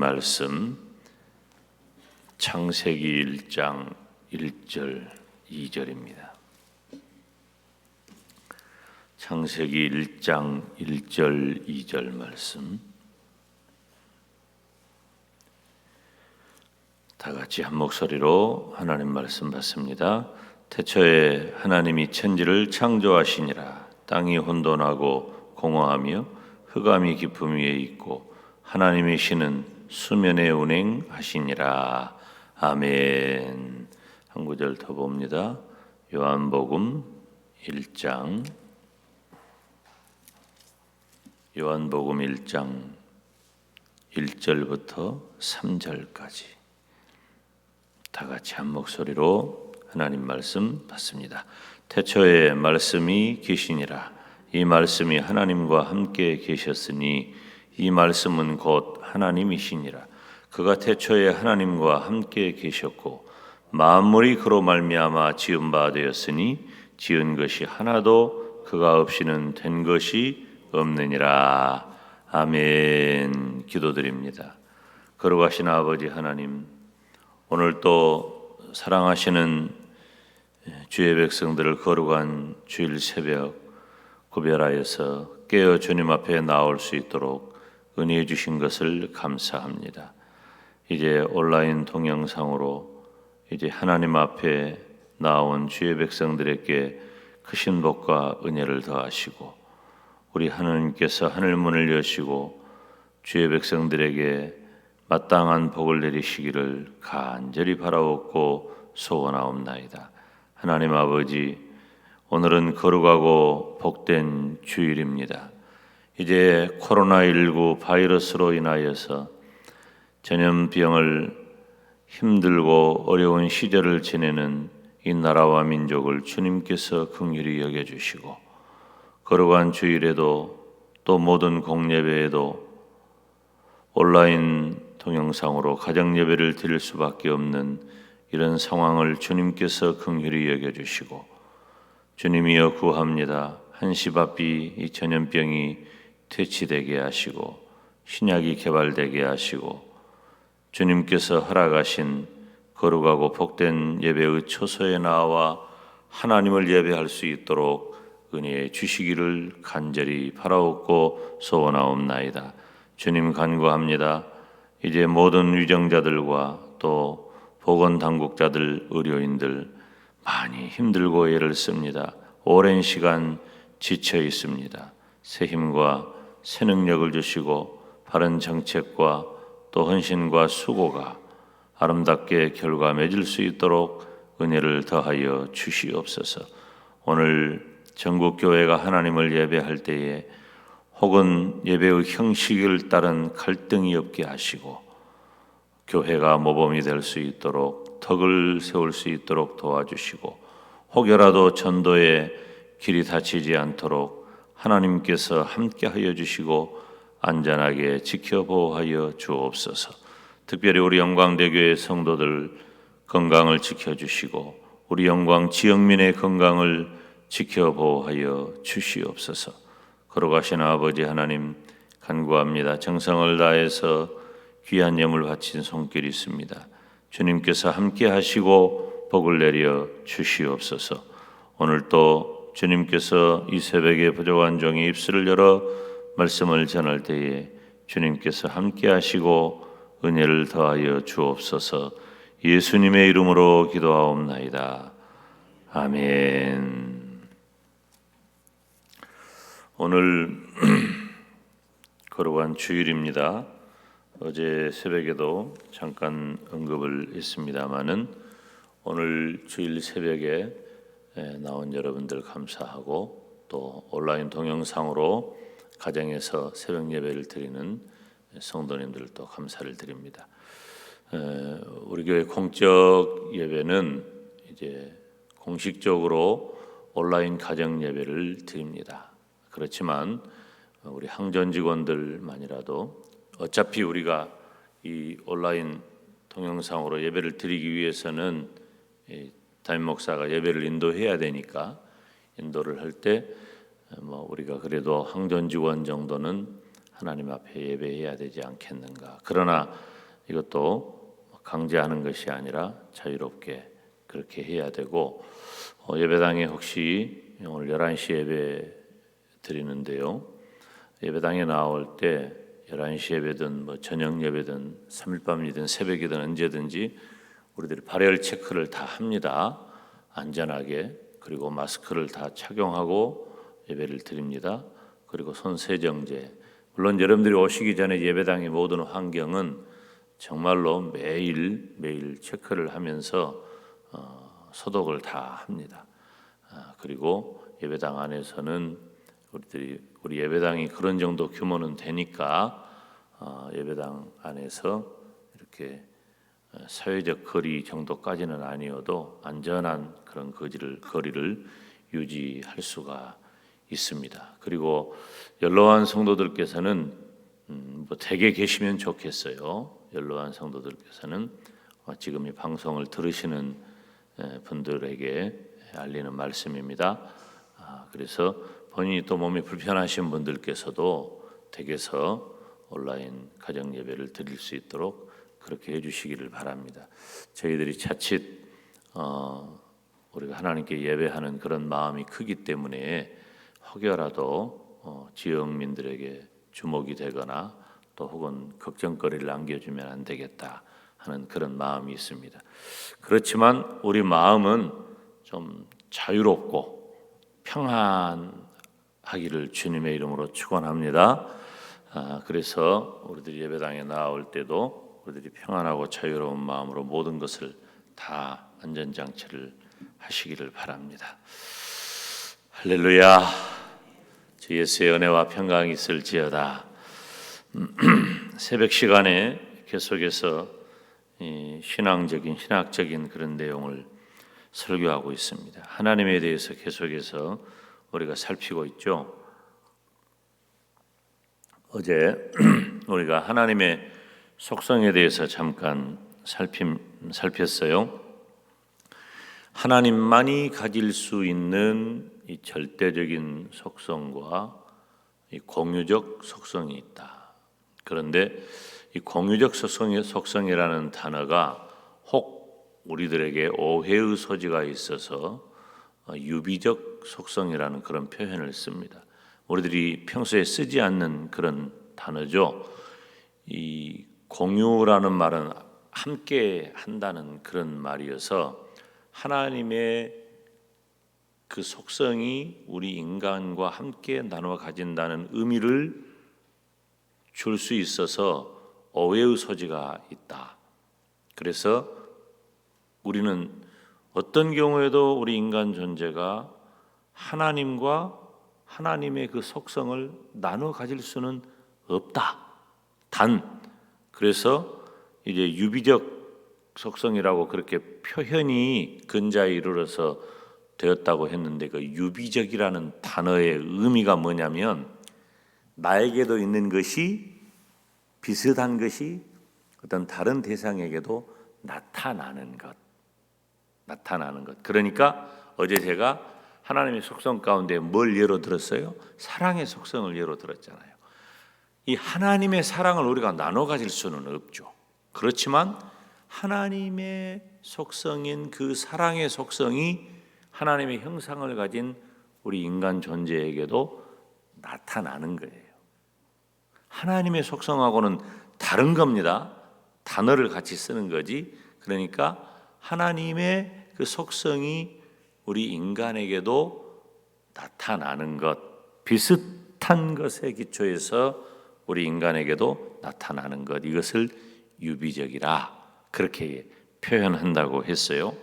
말씀 창세기 1장 1절 2절입니다. 창세기 1장 1절 2절 말씀 다 같이 한 목소리로 하나님 말씀 받습니다. 태초에 하나님이 천지를 창조하시니라. 땅이 혼돈하고 공허하며 흑암이 깊음 위에 있고 하나님의 신은 수면에 운행하시니라. 아멘. 한 구절 더 봅니다. 요한복음 1장 1절부터 3절까지 다 같이 한 목소리로 하나님 말씀 받습니다. 태초에 말씀이 계시니라. 이 말씀이 하나님과 함께 계셨으니 이 말씀은 곧 하나님이시니라. 그가 태초에 하나님과 함께 계셨고 만물이 그로 말미암아 지은 바 되었으니 지은 것이 하나도 그가 없이는 된 것이 없느니라. 아멘. 기도드립니다. 거룩하신 아버지 하나님, 오늘 또 사랑하시는 주의 백성들을 거룩한 주일 새벽 구별하여서 깨어 주님 앞에 나올 수 있도록 은혜해 주신 것을 감사합니다. 이제 온라인 동영상으로 이제 하나님 앞에 나온 주의 백성들에게 크신 복과 은혜를 더하시고 우리 하나님께서 하늘 문을 여시고 주의 백성들에게 마땅한 복을 내리시기를 간절히 바라옵고 소원하옵나이다. 하나님 아버지, 오늘은 거룩하고 복된 주일입니다. 이제 코로나19 바이러스로 인하여서 전염병을 힘들고 어려운 시절을 지내는 이 나라와 민족을 주님께서 긍휼히 여겨주시고 거룩한 주일에도 또 모든 공예배에도 온라인 동영상으로 가정예배를 드릴 수밖에 없는 이런 상황을 주님께서 긍휼히 여겨주시고 주님이여 구합니다. 한시바삐 이 전염병이 퇴치되게 하시고 신약이 개발되게 하시고 주님께서 허락하신 거룩하고 복된 예배의 초소에 나와 하나님을 예배할 수 있도록 은혜해 주시기를 간절히 바라옵고 소원하옵나이다. 주님 간구합니다. 이제 모든 위정자들과 또 보건당국자들, 의료인들 많이 힘들고 애를 씁니다. 오랜 시간 지쳐 있습니다. 새 힘과 새 능력을 주시고 바른 정책과 또 헌신과 수고가 아름답게 결과 맺을 수 있도록 은혜를 더하여 주시옵소서. 오늘 전국 교회가 하나님을 예배할 때에 혹은 예배의 형식을 따른 갈등이 없게 하시고 교회가 모범이 될 수 있도록 덕을 세울 수 있도록 도와주시고 혹여라도 전도의 길이 닫히지 않도록 하나님께서 함께하여 주시고 안전하게 지켜보호하여 주옵소서. 특별히 우리 영광대교회 성도들 건강을 지켜주시고 우리 영광 지역민의 건강을 지켜보호하여 주시옵소서. 거룩하신 아버지 하나님 간구합니다. 정성을 다해서 귀한 예물 바친 손길이 있습니다. 주님께서 함께 하시고 복을 내려 주시옵소서. 오늘 또 주님께서 이 새벽에 부족한 종의 입술을 열어 말씀을 전할 때에 주님께서 함께 하시고 은혜를 더하여 주옵소서. 예수님의 이름으로 기도하옵나이다. 아멘. 오늘 거룩한 주일입니다. 어제 새벽에도 잠깐 언급을 했습니다마는 오늘 주일 새벽에 나온 여러분들 감사하고 또 온라인 동영상으로 가정에서 새벽 예배를 드리는 성도님들도 감사를 드립니다. 우리 교회 공적 예배는 이제 공식적으로 온라인 가정 예배를 드립니다. 그렇지만 우리 항전 직원들만이라도 어차피 우리가 이 온라인 동영상으로 예배를 드리기 위해서는 담임 목사가 예배를 인도해야 되니까 인도를 할 때 우리가 그래도 항전 직원 정도는 하나님 앞에 예배해야 되지 않겠는가. 그러나 이것도 강제하는 것이 아니라 자유롭게 그렇게 해야 되고, 예배당에 혹시 오늘 11시 예배 드리는데요, 예배당에 나올 때 11시 예배든 저녁 예배든 3일밤이든 새벽이든 언제든지 우리들이 발열 체크를 다 합니다. 안전하게. 그리고 마스크를 다 착용하고 예배를 드립니다. 그리고 손 세정제. 물론 여러분들이 오시기 전에 예배당의 모든 환경은 정말로 매일 체크를 하면서 소독을 다 합니다. 그리고 예배당 안에서는 우리 예배당이 그런 정도 규모는 되니까 예배당 안에서 이렇게 사회적 거리 정도까지는 아니어도 안전한 그런 거리를 유지할 수가 있습니다. 그리고 연로한 성도들께서는 댁에 계시면 좋겠어요. 연로한 성도들께서는 지금 이 방송을 들으시는 분들에게 알리는 말씀입니다. 그래서 본인이 또 몸이 불편하신 분들께서도 댁에서 온라인 가정 예배를 드릴 수 있도록 그렇게 해주시기를 바랍니다. 저희들이 자칫 우리가 하나님께 예배하는 그런 마음이 크기 때문에 혹여라도 지역민들에게 주목이 되거나 또 혹은 걱정거리를 안겨주면 안 되겠다 하는 그런 마음이 있습니다. 그렇지만 우리 마음은 좀 자유롭고 평안하기를 주님의 이름으로 축원합니다. 그래서 우리들이 예배당에 나올 때도 우리들이 평안하고 자유로운 마음으로 모든 것을 다 안전장치를 하시기를 바랍니다. 할렐루야. 주 예수의 은혜와 평강이 있을지어다. 새벽 시간에 계속해서 신학적인 그런 내용을 설교하고 있습니다. 하나님에 대해서 계속해서 우리가 살피고 있죠. 어제 우리가 하나님의 속성에 대해서 잠깐 살폈어요. 하나님만이 가질 수 있는 이 절대적인 속성과 이 공유적 속성이 있다. 그런데 이 공유적 속성이라는 단어가 혹 우리들에게 오해의 소지가 있어서 유비적 속성이라는 그런 표현을 씁니다. 우리들이 평소에 쓰지 않는 그런 단어죠. 이 공유라는 말은 함께 한다는 그런 말이어서 하나님의 그 속성이 우리 인간과 함께 나누어 가진다는 의미를 줄 수 있어서 오해의 소지가 있다. 그래서 우리는 어떤 경우에도 우리 인간 존재가 하나님과 하나님의 그 속성을 나눠 가질 수는 없다. 그래서 이제 유비적 속성이라고 그렇게 표현이 근자에 이르러서 되었다고 했는데, 그 유비적이라는 단어의 의미가 뭐냐면 나에게도 있는 것이 비슷한 것이 어떤 다른 대상에게도 나타나는 것. 그러니까 어제 제가 하나님의 속성 가운데 뭘 예로 들었어요? 사랑의 속성을 예로 들었잖아요. 이 하나님의 사랑을 우리가 나눠 가질 수는 없죠. 그렇지만 하나님의 속성인 그 사랑의 속성이 하나님의 형상을 가진 우리 인간 존재에게도 나타나는 거예요. 하나님의 속성하고는 다른 겁니다. 단어를 같이 쓰는 거지. 그러니까 하나님의 그 속성이 우리 인간에게도 나타나는 것, 비슷한 것에 기초해서 우리 인간에게도 나타나는 것, 이것을 유비적이라 그렇게 표현한다고 했어요.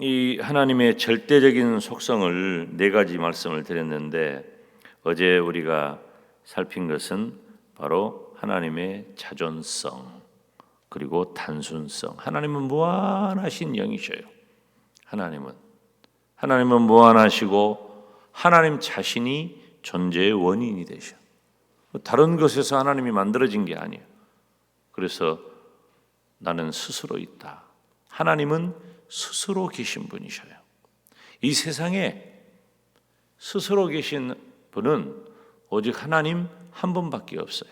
이 하나님의 절대적인 속성을 네 가지 말씀을 드렸는데, 어제 우리가 살핀 것은 바로 하나님의 자존성 그리고 단순성. 하나님은 무한하신 영이셔요. 하나님은 무한하시고 하나님 자신이 존재의 원인이 되셔. 다른 것에서 하나님이 만들어진 게 아니에요. 그래서 나는 스스로 있다. 하나님은 스스로 계신 분이셔요. 이 세상에 스스로 계신 분은 오직 하나님 한 분밖에 없어요.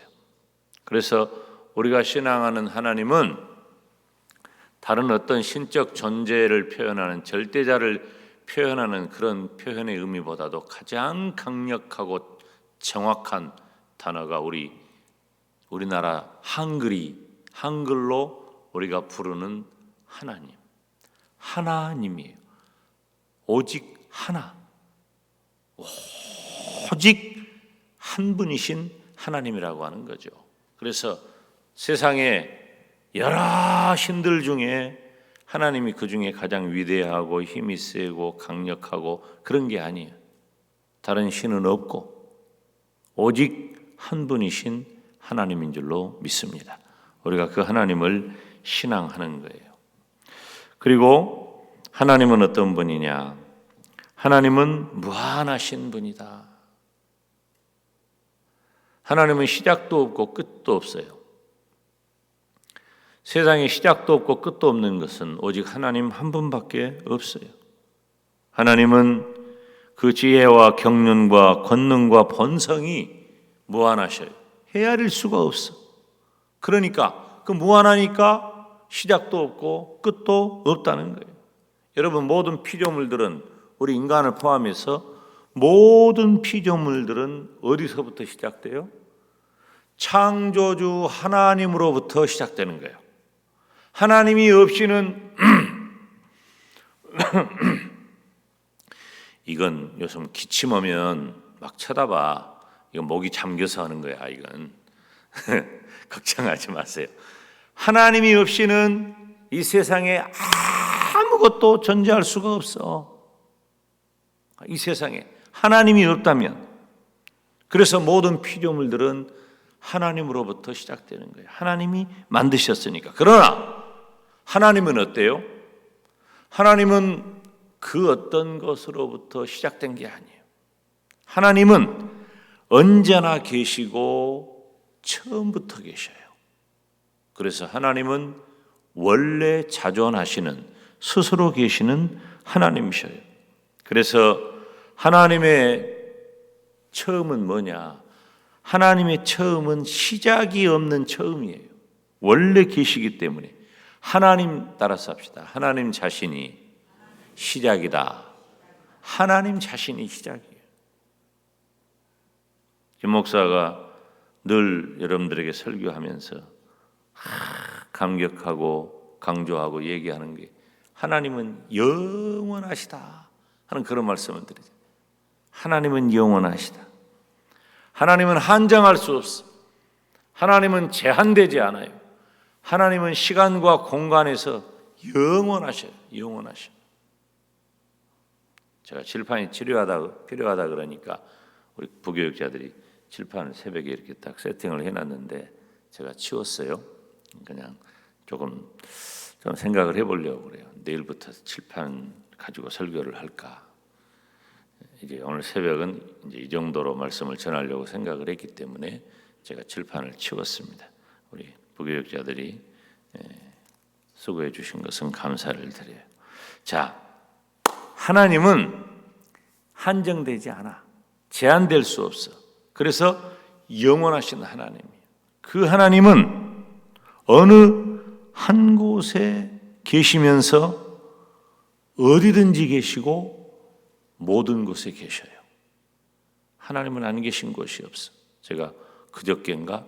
그래서 우리가 신앙하는 하나님은 다른 어떤 신적 존재를 표현하는 절대자를 표현하는 그런 표현의 의미보다도 가장 강력하고 정확한 단어가 우리나라 한글로 우리가 부르는 하나님이에요. 오직 하나, 오직 한 분이신 하나님이라고 하는 거죠. 그래서 세상에 여러 신들 중에 하나님이 그 중에 가장 위대하고 힘이 세고 강력하고 그런 게 아니에요. 다른 신은 없고 오직 한 분이신 하나님인 줄로 믿습니다. 우리가 그 하나님을 신앙하는 거예요. 그리고 하나님은 어떤 분이냐? 하나님은 무한하신 분이다. 하나님은 시작도 없고 끝도 없어요. 세상에 시작도 없고 끝도 없는 것은 오직 하나님 한 분밖에 없어요. 하나님은 그 지혜와 경륜과 권능과 본성이 무한하셔요. 헤아릴 수가 없어. 그러니까 그 무한하니까 시작도 없고 끝도 없다는 거예요. 여러분, 모든 피조물들은, 우리 인간을 포함해서 모든 피조물들은 어디서부터 시작돼요? 창조주 하나님으로부터 시작되는 거예요. 하나님이 없이는 이건 요즘 기침 오면 막 쳐다봐. 이건 목이 잠겨서 하는 거야. 이건 걱정하지 마세요. 하나님이 없이는 이 세상에 아무것도 존재할 수가 없어. 이 세상에 하나님이 없다면, 그래서 모든 피조물들은 하나님으로부터 시작되는 거예요. 하나님이 만드셨으니까. 그러나 하나님은 어때요? 하나님은 그 어떤 것으로부터 시작된 게 아니에요. 하나님은 언제나 계시고 처음부터 계셔요. 그래서 하나님은 원래 자존하시는, 스스로 계시는 하나님이셔요. 그래서 하나님의 처음은 뭐냐? 하나님의 처음은 시작이 없는 처음이에요. 원래 계시기 때문에. 하나님 따라서 합시다. 하나님 자신이 시작이다. 하나님 자신이 시작이에요. 김 목사가 늘 여러분들에게 설교하면서 감격하고 강조하고 얘기하는 게, 하나님은 영원하시다 하는 그런 말씀을 드리죠. 하나님은 영원하시다. 하나님은 한정할 수 없어. 하나님은 제한되지 않아요. 하나님은 시간과 공간에서 영원하셔요. 영원하셔. 제가 칠판이 필요하다 그러니까 우리 부교육자들이 칠판을 새벽에 이렇게 딱 세팅을 해놨는데 제가 치웠어요. 그냥 조금 좀 생각을 해보려고 그래요. 내일부터 칠판 가지고 설교를 할까. 이제 오늘 새벽은 이제 이 정도로 말씀을 전하려고 생각을 했기 때문에 제가 칠판을 치웠습니다. 우리 부교육자들이 수고해 주신 것은 감사를 드려요. 자, 하나님은 한정되지 않아. 제한될 수 없어. 그래서 영원하신 하나님이에요. 그 하나님은 어느 한 곳에 계시면서 어디든지 계시고 모든 곳에 계셔요. 하나님은 안 계신 곳이 없어. 제가 그저께인가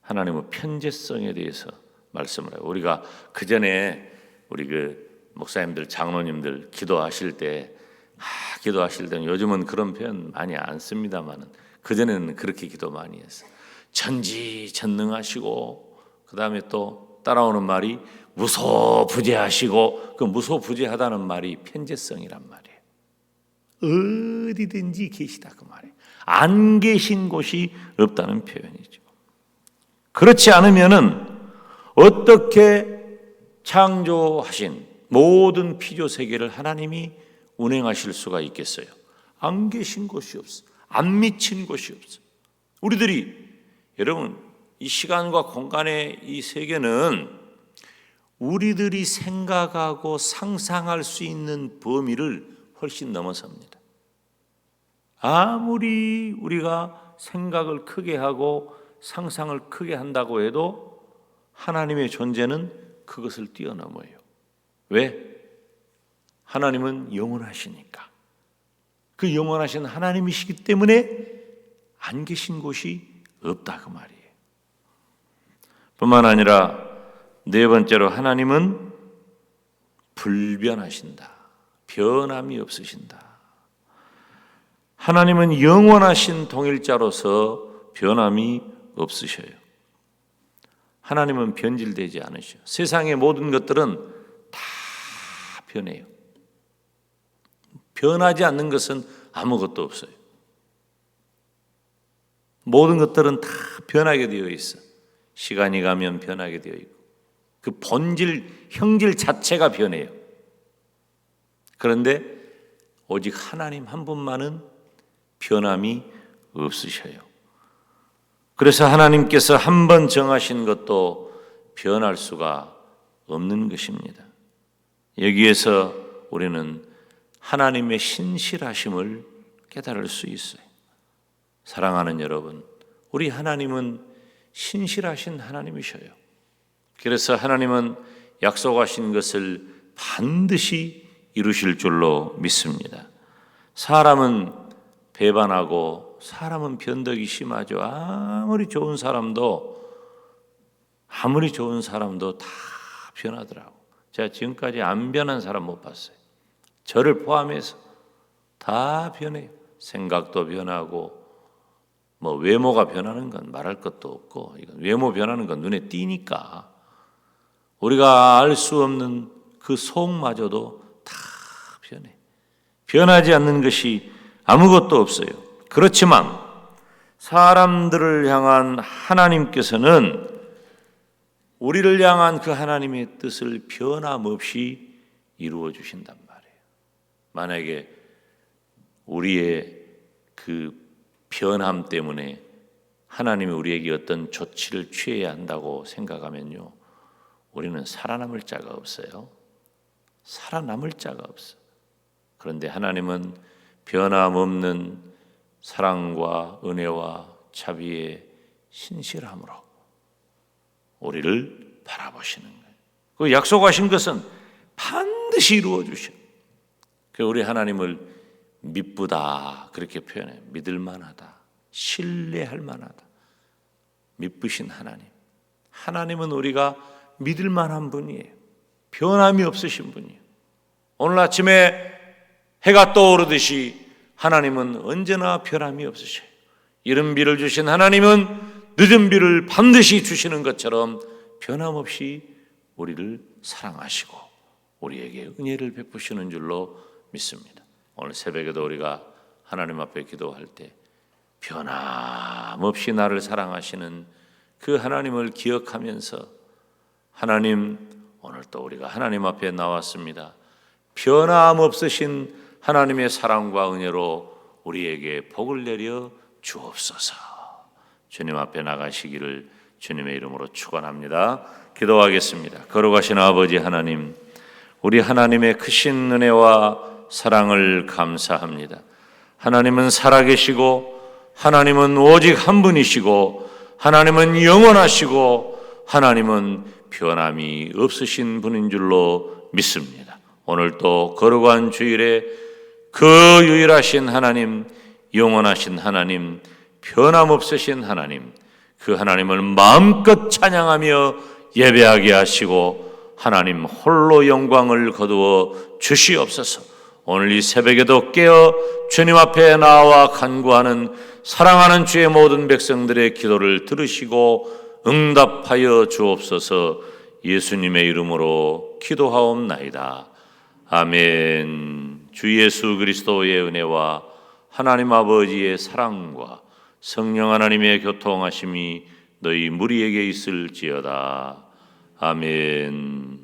하나님의 편재성에 대해서 말씀을 해요. 우리가 그 전에 우리 그 목사님들, 장로님들 기도하실 때는 요즘은 그런 표현 많이 안 씁니다만은 그 전에는 그렇게 기도 많이 했어. 전지전능하시고, 그 다음에 또 따라오는 말이 무소부재하시고, 그 무소부재하다는 말이 편재성이란 말이에요. 어디든지 계시다 그 말이에요. 안 계신 곳이 없다는 표현이죠. 그렇지 않으면은 어떻게 창조하신 모든 피조 세계를 하나님이 운행하실 수가 있겠어요? 안 계신 곳이 없어. 안 미친 곳이 없어. 여러분, 이 시간과 공간의 이 세계는 우리들이 생각하고 상상할 수 있는 범위를 훨씬 넘어섭니다. 아무리 우리가 생각을 크게 하고 상상을 크게 한다고 해도 하나님의 존재는 그것을 뛰어넘어요. 왜? 하나님은 영원하시니까. 그 영원하신 하나님이시기 때문에 안 계신 곳이 없다 그 말이에요. 뿐만 아니라 네 번째로 하나님은 불변하신다. 변함이 없으신다. 하나님은 영원하신 동일자로서 변함이 없으셔요. 하나님은 변질되지 않으셔요. 세상의 모든 것들은 다 변해요. 변하지 않는 것은 아무것도 없어요. 모든 것들은 다 변하게 되어 있어. 시간이 가면 변하게 되어 있고 그 본질, 형질 자체가 변해요. 그런데 오직 하나님 한 분만은 변함이 없으셔요. 그래서 하나님께서 한 번 정하신 것도 변할 수가 없는 것입니다. 여기에서 우리는 하나님의 신실하심을 깨달을 수 있어요. 사랑하는 여러분, 우리 하나님은 신실하신 하나님이셔요. 그래서 하나님은 약속하신 것을 반드시 이루실 줄로 믿습니다. 사람은 배반하고 사람은 변덕이 심하죠. 아무리 좋은 사람도 다 변하더라고. 제가 지금까지 안 변한 사람 못 봤어요. 저를 포함해서 다 변해요. 생각도 변하고 외모가 변하는 건 말할 것도 없고, 이건 외모 변하는 건 눈에 띄니까 우리가 알 수 없는 그 속마저도 다 변해. 변하지 않는 것이 아무것도 없어요. 그렇지만 사람들을 향한 하나님께서는 우리를 향한 그 하나님의 뜻을 변함없이 이루어 주신단 말이에요. 만약에 우리의 그 변함 때문에 하나님이 우리에게 어떤 조치를 취해야 한다고 생각하면요, 우리는 살아남을 자가 없어요. 살아남을 자가 없어. 그런데 하나님은 변함없는 사랑과 은혜와 자비의 신실함으로 우리를 바라보시는 거예요. 그 약속하신 것은 반드시 이루어 주셔. 우리 하나님을 미쁘다 그렇게 표현해요. 믿을 만하다, 신뢰할 만하다. 미쁘신 하나님. 하나님은 우리가 믿을 만한 분이에요. 변함이 없으신 분이에요. 오늘 아침에 해가 떠오르듯이 하나님은 언제나 변함이 없으셔요. 이른 비를 주신 하나님은 늦은 비를 반드시 주시는 것처럼 변함없이 우리를 사랑하시고 우리에게 은혜를 베푸시는 줄로 믿습니다. 오늘 새벽에도 우리가 하나님 앞에 기도할 때 변함없이 나를 사랑하시는 그 하나님을 기억하면서, 하나님, 오늘 또 우리가 하나님 앞에 나왔습니다. 변함없으신 하나님의 사랑과 은혜로 우리에게 복을 내려 주옵소서. 주님 앞에 나가시기를 주님의 이름으로 축원합니다. 기도하겠습니다. 거룩하신 아버지 하나님, 우리 하나님의 크신 은혜와 사랑을 감사합니다. 하나님은 살아계시고 하나님은 오직 한 분이시고 하나님은 영원하시고 하나님은 변함이 없으신 분인 줄로 믿습니다. 오늘 또 거룩한 주일에 그 유일하신 하나님, 영원하신 하나님, 변함없으신 하나님, 그 하나님을 마음껏 찬양하며 예배하게 하시고 하나님 홀로 영광을 거두어 주시옵소서. 오늘 이 새벽에도 깨어 주님 앞에 나와 간구하는 사랑하는 주의 모든 백성들의 기도를 들으시고 응답하여 주옵소서. 예수님의 이름으로 기도하옵나이다. 아멘. 주 예수 그리스도의 은혜와 하나님 아버지의 사랑과 성령 하나님의 교통하심이 너희 무리에게 있을지어다. 아멘.